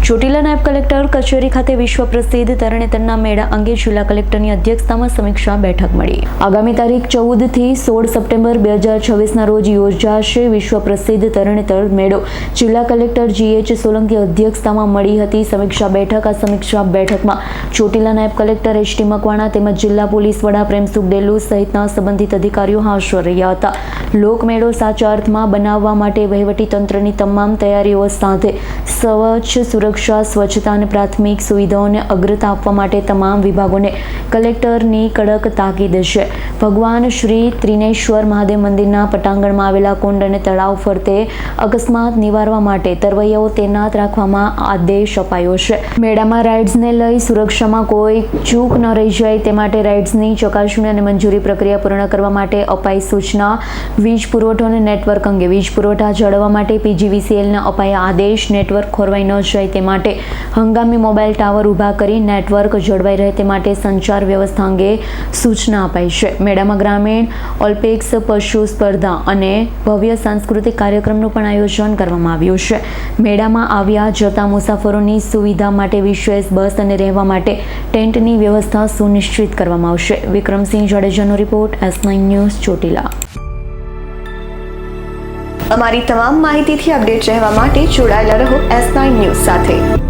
ચોટીલા નાયબ કલેક્ટર કચેરી ખાતે વિશ્વ પ્રસિદ્ધ તરણેતરના મેળા અંગે જિલ્લા કલેક્ટરની અધ્યક્ષતામાં સમીક્ષા બેઠક મળી। આગામી તારીખ 14 થી 16 સપ્ટેમ્બર 2026ના રોજ યોજાશે વિશ્વ પ્રસિદ્ધ તરણેતર મેળો। જિલ્લા કલેક્ટર GH સોલંકી અધ્યક્ષતામાં મળી હતી સમીક્ષા બેઠક। આ સમીક્ષા બેઠકમાં ચોટીલા નાયબ કલેક્ટર HT મકવાણા તેમજ જિલ્લા પોલીસ વડા પ્રેમસુખ ડેલુ સહિતના સંબંધિત અધિકારીઓ હાજર રહ્યા હતા। લોકમેળો સાચા અર્થમાં બનાવવા માટે વહીવટી તંત્રની તમામ તૈયારીઓ સાથે સુરક્ષા, સ્વચ્છતા અને પ્રાથમિક સુવિધાઓને અગ્રતા આપવા માટે તમામ વિભાગોને કલેક્ટરની કડક તાકીદ છે। ભગવાન શ્રી ત્રિનેશ્વર મહાદેવ મંદિરના પટાંગણમાં આવેલા કુંડ અને તળાવ ફરતે અકસ્માત નિવારવા માટે તરવૈયાઓ તૈનાત રાખવામાં આદેશ અપાયો છે। મેળામાં રાઇડ્સને લઈ સુરક્ષામાં કોઈ ચૂક ન રહી જાય તે માટે રાઇડ્સની ચકાસણી અને મંજૂરી પ્રક્રિયા પૂર્ણ કરવા માટે અપાઈ સૂચના। વીજ પુરવઠો અને નેટવર્ક અંગે વીજ પુરવઠા જાળવવા માટે PGVCLને અપાયા આદેશ। નેટવર્ક ખોરવાઈ ન જાય તે માટે હંગામી મોબાઈલ ટાવર ઊભા કરી નેટવર્ક જળવાઈ રહે તે માટે સંચાર વ્યવસ્થા અંગે સૂચના અપાઈ છે। મેળામાં ગ્રામીણ ઓલિમ્પિક્સ, પશુ સ્પર્ધા અને ભવ્ય સાંસ્કૃતિક કાર્યક્રમનું પણ આયોજન કરવામાં આવ્યું છે। મેળામાં આવ્યા જતા મુસાફરોની સુવિધા માટે વિશેષ બસ અને રહેવા માટે ટેન્ટની વ્યવસ્થા સુનિશ્ચિત કરવામાં આવશે। વિક્રમસિંહ જાડેજાનો રિપોર્ટ, S9 ન્યૂઝ, ચોટીલા। અમારી તમામ માહિતીથી અપડેટ રહેવા માટે જોડાયેલા રહો S9 ન્યૂઝ સાથે।